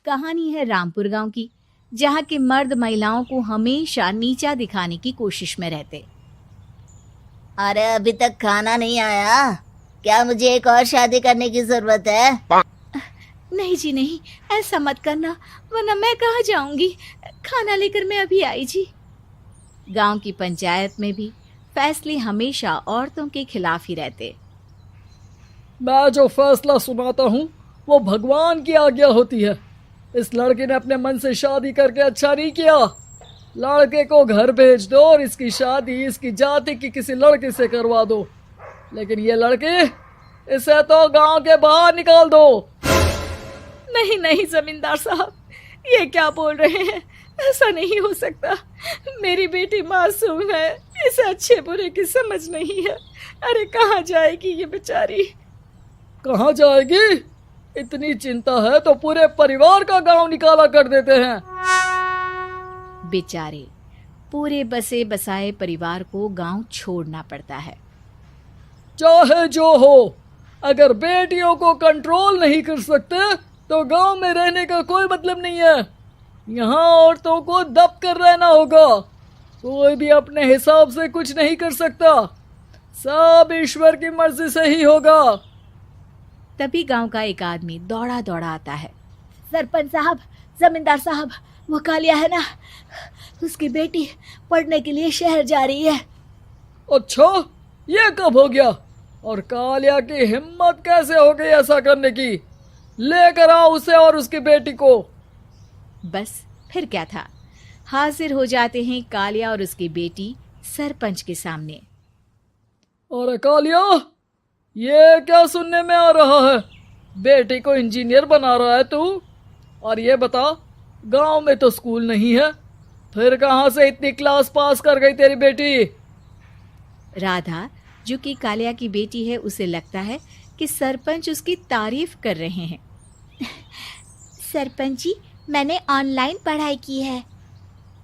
कहानी है रामपुर गांव की, जहां के मर्द महिलाओं को हमेशा नीचा दिखाने की कोशिश में रहते। अरे अभी तक खाना नहीं आया, क्या मुझे एक और शादी करने की जरूरत है? नहीं जी नहीं, ऐसा मत करना, वरना मैं कहाँ जाऊंगी। खाना लेकर मैं अभी आई जी। गांव की पंचायत में भी फैसले हमेशा औरतों के खिलाफ ही रहते। मैं जो फैसला सुनाता हूँ वो भगवान की आज्ञा होती है। इस लड़के ने अपने मन से शादी करके अच्छा नहीं किया। लड़के को घर भेज दो और इसकी शादी इसकी जाति की किसी लड़के से करवा दो, लेकिन ये लड़की, इसे तो गांव के बाहर निकाल दो। नहीं नहीं जमींदार साहब, ये क्या बोल रहे हैं? ऐसा नहीं हो सकता। मेरी बेटी मासूम है, इसे अच्छे बुरे की समझ नहीं है। अरे कहाँ जाएगी ये बेचारी? कहाँ जाएगी? इतनी चिंता है तो पूरे परिवार का गांव निकाला कर देते हैं। बेचारे पूरे बसे बसाए परिवार को गांव छोड़ना पड़ता है। चाहे जो हो, अगर बेटियों को कंट्रोल नहीं कर सकते तो गांव में रहने का कोई मतलब नहीं है। यहाँ औरतों को दब कर रहना होगा। कोई भी अपने हिसाब से कुछ नहीं कर सकता, सब ईश्वर की मर्जी से ही होगा। तभी गांव का एक आदमी दौड़ा दौड़ा आता है। सरपंच साहब, जमींदार साहब, वो कालिया है ना, उसकी बेटी पढ़ने के लिए शहर जा रही है। अच्छा, ये कब हो गया? और कालिया की हिम्मत कैसे हो गई ऐसा करने की? लेकर आओ उसे और उसकी बेटी को। बस फिर क्या था, हाजिर हो जाते हैं कालिया और उसकी बेटी सरपंच के सामने। अरे कालिया, ये क्या सुनने में आ रहा है? बेटी को इंजीनियर बना रहा है तू? और ये बता, गांव में तो स्कूल नहीं है, फिर कहाँ से इतनी क्लास पास कर गई तेरी बेटी? राधा, जो कि कालिया की बेटी है, उसे लगता है कि सरपंच उसकी तारीफ कर रहे हैं। सरपंच जी, मैंने ऑनलाइन पढ़ाई की है,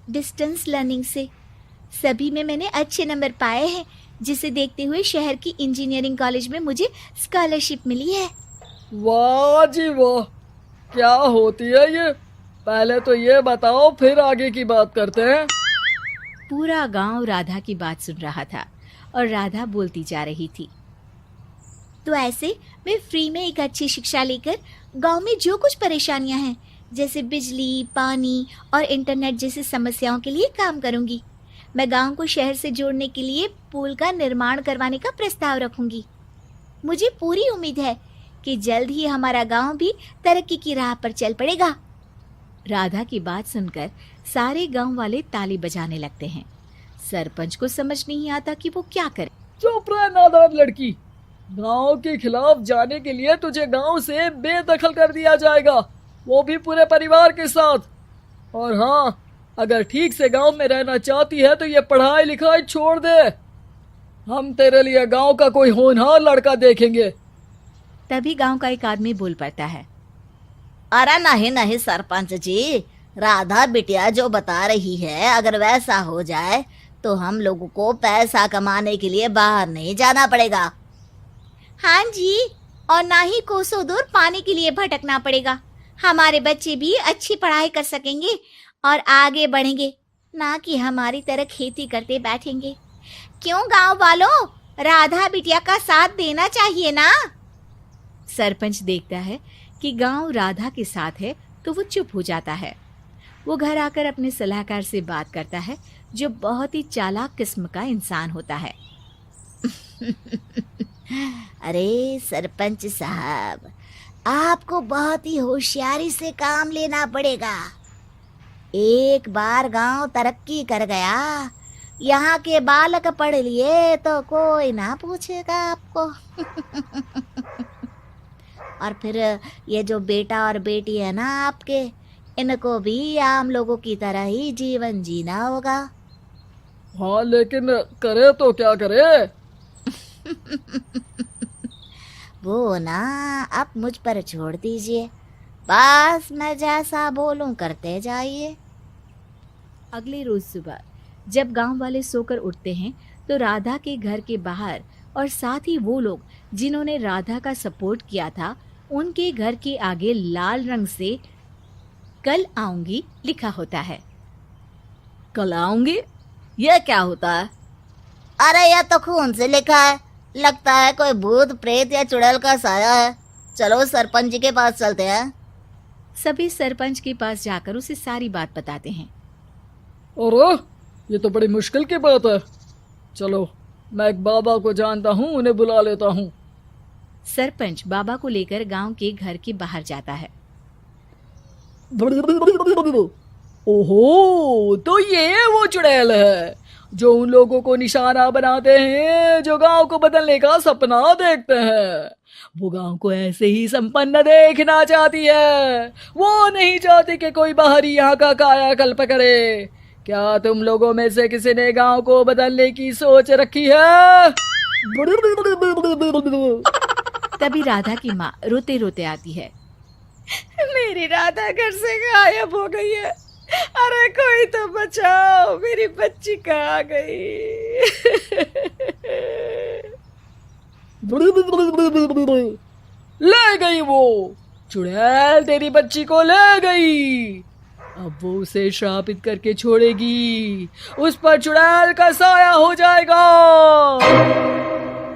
डिस्टेंस लर्निंग से। सभी में मैंने अच्छे नंबर पाए हैं, जिसे देखते हुए शहर की इंजीनियरिंग कॉलेज में मुझे स्कॉलरशिप मिली है। वाह जी वाह, क्या होती है ये? पहले तो ये बताओ, फिर आगे की बात करते हैं। पूरा गांव राधा की बात सुन रहा था और राधा बोलती जा रही थी। तो ऐसे मैं फ्री में एक अच्छी शिक्षा लेकर गांव में जो कुछ परेशानियां हैं, जैसे बिजली, पानी और इंटरनेट जैसी समस्याओं के लिए काम करूंगी। मैं गांव को शहर से जोड़ने के लिए पुल का निर्माण करवाने का प्रस्ताव रखूंगी। मुझे पूरी उम्मीद है कि जल्द ही हमारा गांव भी तरक्की की राह पर चल पड़ेगा। राधा की बात सुनकर सारे गांव वाले ताली बजाने लगते हैं। सरपंच को समझ नहीं आता कि वो क्या करे। चुप रह नादान लड़की, गांव के खिलाफ जाने के लिए तुझे गांव से बेदखल कर दिया जाएगा, वो भी पूरे परिवार के साथ। और हाँ, अगर ठीक से गांव में रहना चाहती है तो ये पढ़ाई लिखाई छोड़ दे। हम तेरे लिए गांव का कोई होनहार लड़का देखेंगे। तभी गांव का एक आदमी बोल पड़ता है। अरे नहीं नहीं सरपंच जी, राधा बिटिया जो बता रही है, अगर वैसा हो जाए तो हम लोगों को पैसा कमाने के लिए बाहर नहीं जाना पड़ेगा। हाँ जी, और ना ही कोसों दूर पानी के लिए भटकना पड़ेगा। हमारे बच्चे भी अच्छी पढ़ाई कर सकेंगे और आगे बढ़ेंगे, ना कि हमारी तरह खेती करते बैठेंगे। क्यों गांव वालों, राधा बिटिया का साथ देना चाहिए ना। सरपंच देखता है कि गांव राधा के साथ है तो वो चुप हो जाता है। वो घर आकर अपने सलाहकार से बात करता है, जो बहुत ही चालाक किस्म का इंसान होता है। अरे सरपंच साहब, आपको बहुत ही होशियारी से काम लेना पड़ेगा। एक बार गांव तरक्की कर गया, यहाँ के बालक पढ़ लिए तो कोई ना पूछेगा आपको। और फिर ये जो बेटा और बेटी है ना आपके, इनको भी आम लोगों की तरह ही जीवन जीना होगा। हाँ, लेकिन करे तो क्या करे? वो ना आप मुझ पर छोड़ दीजिए, बस मैं जैसा बोलूं करते जाइए। अगले रोज सुबह जब गांव वाले सोकर उठते हैं तो राधा के घर के बाहर और साथ ही वो लोग जिन्होंने राधा का सपोर्ट किया था, उनके घर के आगे लाल रंग से कल आऊंगी लिखा होता है। कल आऊंगी, यह क्या होता है? अरे यह तो खून से लिखा है, लगता है कोई भूत प्रेत या चुड़ैल का साया है। चलो सरपंच जी के पास चलते हैं। सभी सरपंच के पास जाकर उसे सारी बात बताते हैं। अरे ये तो बड़ी मुश्किल की बात है। चलो मैं एक बाबा को जानता हूँ, उन्हें बुला लेता हूँ। सरपंच बाबा को लेकर गांव के घर के बाहर जाता है। ओहो, तो ये वो चुड़ैल है जो उन लोगों को निशाना बनाते हैं जो गांव को बदलने का सपना देखते हैं। वो गांव को ऐसे ही संपन्न देखना चाहती है, वो नहीं चाहती कि कोई बाहरी यहाँ का कायाकल्प करे। क्या तुम लोगों में से किसी ने गांव को बदलने की सोच रखी है? तभी राधा की माँ रोते रोते आती है। मेरी राधा घर से गायब हो गई है। अरे कोई तो बचाओ, मेरी बच्ची कहाँ गई? ले गई वो चुड़ैल, तेरी बच्ची को ले गई। अब वो उसे श्रापित करके छोड़ेगी, उस पर चुड़ैल का साया हो जाएगा।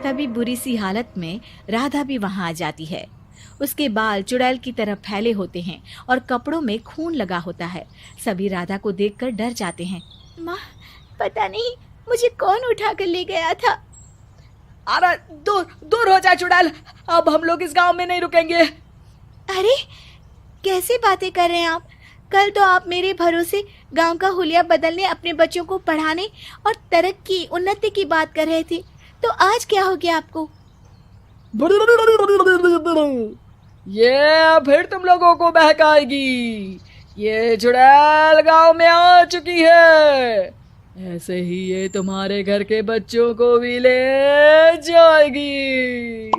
तभी बुरी सी हालत में राधा भी वहां आ जाती है। उसके बाल चुड़ैल की तरह फैले होते हैं और कपड़ों में खून लगा होता है। सभी राधा को देखकर डर जाते हैं। माँ, पता नहीं मुझे कौन उठा कर ले गया था। अरे दूर दूर हो जा चुड़ैल, अब हम लोग इस गांव में नहीं रुकेंगे। अरे कैसे बातें कर रहे हैं आप? कल तो आप मेरे भरोसे गांव का हुलिया बदलने, अपने बच्चों को पढ़ाने और तरक्की उन्नति की बात कर रहे थे, तो आज क्या हो गया आपको? ये फिर तुम लोगों को बहकाएगी। ये चुड़ैल गांव में आ चुकी है, ऐसे ही ये तुम्हारे घर के बच्चों को भी ले जाएगी।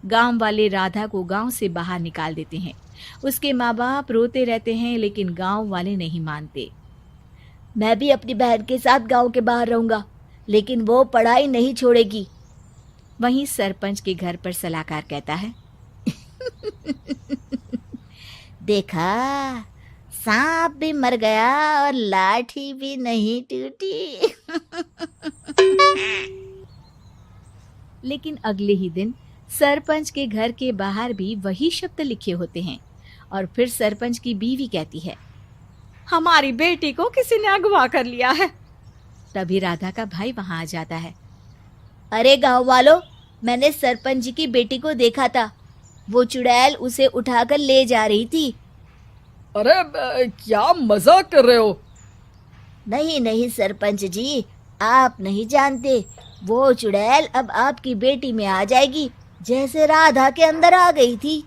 गांव वाले राधा को गांव से बाहर निकाल देते हैं। उसके माँ बाप रोते रहते हैं, लेकिन गांव वाले नहीं मानते। मैं भी अपनी बहन के साथ गांव के बाहर रहूंगा, लेकिन वो पढ़ाई नहीं छोड़ेगी। वहीं सरपंच के घर पर सलाहकार कहता है। देखा, सांप भी मर गया और लाठी भी नहीं टूटी। लेकिन अगले ही दिन सरपंच के घर के बाहर भी वही शब्द लिखे होते हैं। और फिर सरपंच की बीवी कहती है, हमारी बेटी को किसी ने अगवा कर लिया है। तभी राधा का भाई वहां आ जाता है। अरे गांव वालों, मैंने सरपंच जी की बेटी को देखा था। वो चुड़ैल उसे उठाकर ले जा रही थी। अरे क्या मजाक कर रहे हो? नहीं नहीं सरपंच जी, आप नहीं जानते। वो चुड़ैल अब आपकी बेटी में आ जाएगी, जैसे राधा के अंदर आ गई थी।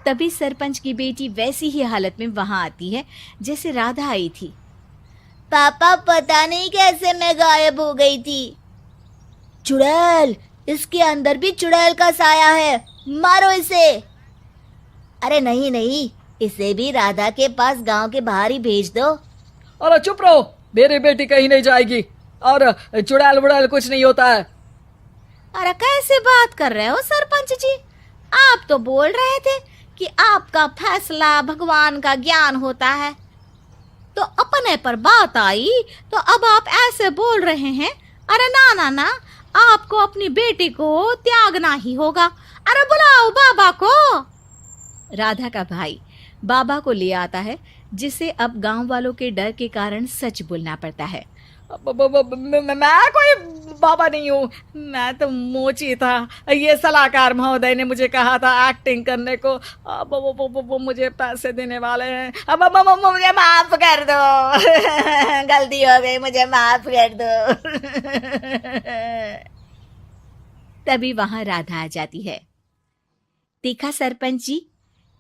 तभी सरपंच की बेटी वैसी ही हालत में वहां आती है जैसे राधा आई थी। पापा, पता नहीं कैसे मैं गायब हो गई थी। चुड़ैल, इसके अंदर भी चुड़ैल का साया है, मारो इसे। अरे नहीं नहीं, इसे भी राधा के पास गांव के बाहर ही भेज दो। अरे चुप रहो, मेरी बेटी कहीं नहीं जाएगी और चुड़ैल वुड़ैल कुछ नहीं होता है। अरे कैसे बात कर रहे हो सरपंच जी? आप तो बोल रहे थे कि आपका फैसला भगवान का ज्ञान होता है, तो अपने पर बात आई तो अब आप ऐसे बोल रहे हैं। अरे ना ना ना, आपको अपनी बेटी को त्यागना ही होगा। अरे बुलाओ बाबा को। राधा का भाई बाबा को ले आता है, जिसे अब गांव वालों के डर के कारण सच बोलना पड़ता है। मैं कोई बाबा नहीं हूँ, मैं तो मोची था। ये सलाहकार महोदय ने मुझे कहा था एक्टिंग करने को। अब वो मुझे पैसे देने वाले हैं। अब मुझे माफ कर दो। गलती हो गई, मुझे माफ कर दो। तभी वहां राधा आ जाती है। देखा सरपंच जी,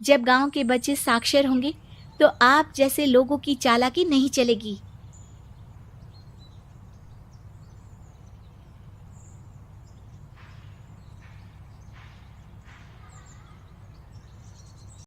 जब गांव के बच्चे साक्षर होंगे तो आप जैसे लोगों की चालाकी नहीं चलेगी।